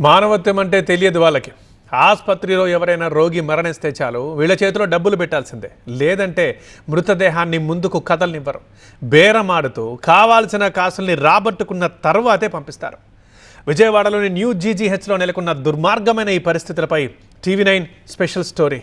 మానవత్వం అంటే తెలియదు వాళ్ళకి. ఆసుపత్రిలో ఎవరైనా రోగి మరణిస్తే చాలు వీళ్ళ చేతిలో డబ్బులు పెట్టాల్సిందే, లేదంటే మృతదేహాన్ని ముందుకు కదలనివ్వరు. బేరమాడుతూ కావాల్సిన కాసుల్ని రాబట్టుకున్న తర్వాతే పంపిస్తారు. విజయవాడలోని న్యూ జీజీహెచ్లో నెలకొన్న దుర్మార్గమైన ఈ పరిస్థితులపై TV9 స్పెషల్ స్టోరీ.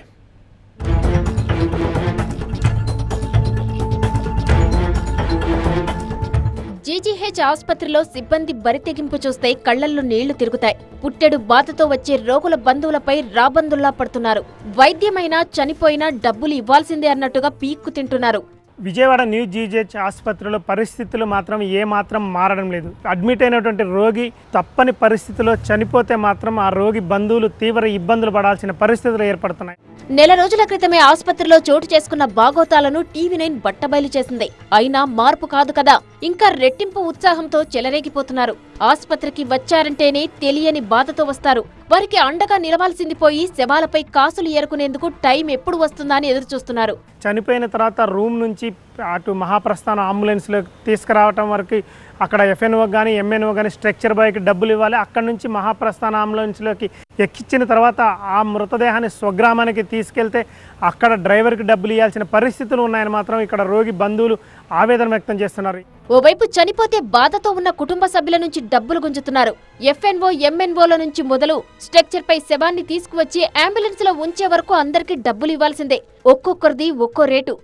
జీజీహెచ్ ఆసుపత్రిలో సిబ్బంది బరితెగింపు చూస్తే కళ్లల్లో నీళ్లు తిరుగుతాయి. పుట్టెడు బాధతో వచ్చే రోగుల బంధువులపై రాబందుల్లా పడుతున్నారు. వైద్యమైనా చనిపోయినా డబ్బులు ఇవ్వాల్సిందే అన్నట్టుగా పీక్కు తింటున్నారు. విజయవాడ న్యూ జీజీహెచ్ ఆసుపత్రిలో పరిస్థితులు మాత్రం ఏమాత్రం మారడం లేదు. అడ్మిట్ అయినటువంటి రోగి తప్పని పరిస్థితిలో చనిపోతే మాత్రం ఆ రోగి బంధువులు తీవ్ర ఇబ్బందులు పడాల్సిన పరిస్థితులు ఏర్పడుతున్నాయి. నెల రోజుల క్రితమే ఆసుపత్రిలో చోటు చేసుకున్న బాగోతాలను TV9 బట్టబయలు చేసింది. అయినా మార్పు కాదు కదా, ఇంకా రెట్టింపు ఉత్సాహంతో చెలరేగిపోతున్నారు. ఆసుపత్రికి వచ్చారంటేనే తెలియని బాధతో వస్తారు. వారికి అండగా నిలవాల్సింది పోయి శవాలపై కాసులు ఏరుకునేందుకు టైం ఎప్పుడు వస్తుందా అని ఎదురుచూస్తున్నారు. చనిపోయిన తర్వాత రూమ్ నుంచి అటు మహాప్రస్థానం అంబులెన్స్లో తీసుకురావటం వరకు అక్కడ FNO కానీ MNO కానీ స్ట్రక్చర్ బాయ్కి డబ్బులు ఇవ్వాలి. అక్కడ నుంచి మహాప్రస్థాన అంబులెన్స్లోకి ఎక్కించిన తర్వాత ఆ మృతదేహాన్ని స్వగ్రామానికి తీసుకెళ్తే అక్కడ డ్రైవర్కి డబ్బులు ఇవ్వాల్సిన పరిస్థితులు ఉన్నాయని మాత్రం ఇక్కడ రోగి బంధువులు ఆవేదన వ్యక్తం చేస్తున్నారు. ఓవైపు చనిపోతే బాధతో ఉన్న కుటుంబ సభ్యుల నుంచి డబ్బులు గుంజుతున్నారు. FNO MNOల నుంచి మొదలు స్ట్రక్చర్ పై శవాన్ని తీసుకువచ్చి అంబులెన్స్ లో ఉంచే వరకు అందరికీ డబ్బులు ఇవ్వాల్సిందే. ఒక్కొక్కరిది ఒక్కో రేటు.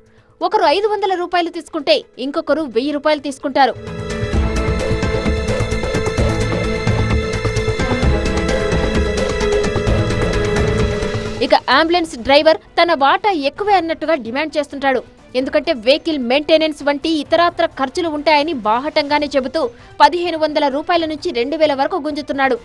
ఒకరు 500 రూపాయలు తీసుకుంటే ఇంకొకరు 1000 రూపాయలు తీసుకుంటారు. ఇక అంబులెన్స్ డ్రైవర్ తన వాటా ఎక్కువే అన్నట్టుగా డిమాండ్ చేస్తుంటాడు. ఎందుకంటే వెహికల్ మెయింటెనెన్స్ వంటి ఇతరాత్ర ఖర్చులు ఉంటాయని బాహటంగానే చెబుతూ 1500 రూపాయల నుంచి 2000 వరకు గుంజుతున్నాడు.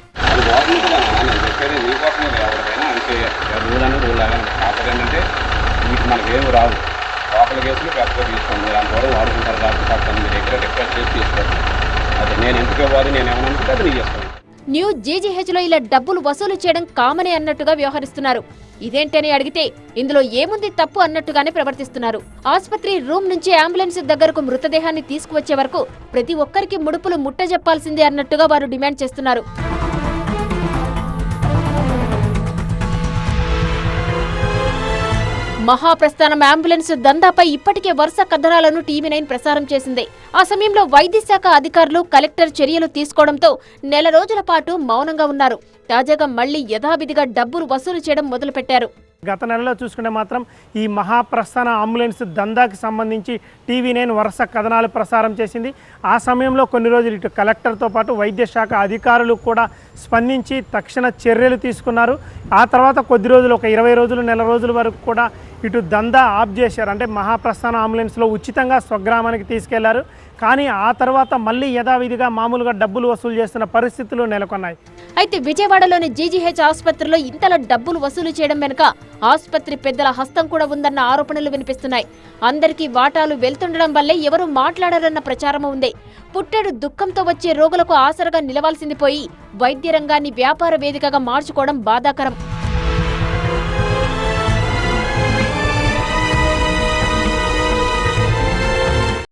న్యూ జీజీహెచ్ లో ఇలా డబ్బులు వసూలు చేయడం కామనే అన్నట్టుగా వ్యవహరిస్తున్నారు. ఇదేంటని అడిగితే ఇందులో ఏముంది తప్పు అన్నట్టుగానే ప్రవర్తిస్తున్నారు. ఆసుపత్రి రూమ్ నుంచి అంబులెన్స్ దగ్గరకు మృతదేహాన్ని తీసుకువచ్చే వరకు ప్రతి ఒక్కరికి ముడుపులు ముట్టజెప్పాల్సిందే అన్నట్టుగా వారు డిమాండ్ చేస్తున్నారు. మహాప్రస్థానం అంబులెన్స్ దందాపై ఇప్పటికే వరుస కథనాలను TV9 ప్రసారం చేసింది. ఆ సమయంలో వైద్య శాఖ అధికారులు కలెక్టర్ చర్యలు తీసుకోవడంతో నెల రోజుల పాటు మౌనంగా ఉన్నారు. తాజాగా మళ్లీ యథావిధిగా డబ్బులు వసూలు చేయడం మొదలుపెట్టారు. గత నెలలో చూసుకుంటే మాత్రం ఈ మహాప్రస్థాన అంబులెన్స్ దందాకి సంబంధించి TV9 వరుస కథనాలు ప్రసారం చేసింది. ఆ సమయంలో కొన్ని రోజులు ఇటు కలెక్టర్తో పాటు వైద్య శాఖ అధికారులు కూడా స్పందించి తక్షణ చర్యలు తీసుకున్నారు. ఆ తర్వాత కొద్ది రోజులు ఒక 20 రోజులు నెల రోజుల వరకు కూడా ఇటు దందా ఆఫ్ చేశారు. అంటే మహాప్రస్థాన అంబులెన్స్లో ఉచితంగా స్వగ్రామానికి తీసుకెళ్లారు. కానీ ఆ తర్వాత మళ్ళీ యథావిధిగా మామూలుగా డబ్బులు వసూలు చేస్తున్న పరిస్థితులు నెలకొన్నాయి. అయితే విజయవాడలోని జీజీహెచ్ ఆసుపత్రిలో ఇంతలా డబ్బులు వసూలు చేయడం వెనుక ఆసుపత్రి పెద్దల హస్తం కూడా ఉందన్న ఆరోపణలు వినిపిస్తున్నాయి. అందరికీ వాటాలు వెళ్తుండడం వల్లే ఎవరూ మాట్లాడారన్న ప్రచారం ఉంది. పుట్టెడు దుఃఖంతో వచ్చే రోగులకు ఆసరగా నిలవాల్సింది పోయి వైద్య రంగాన్ని వ్యాపార వేదికగా మార్చుకోవడం బాధాకరం.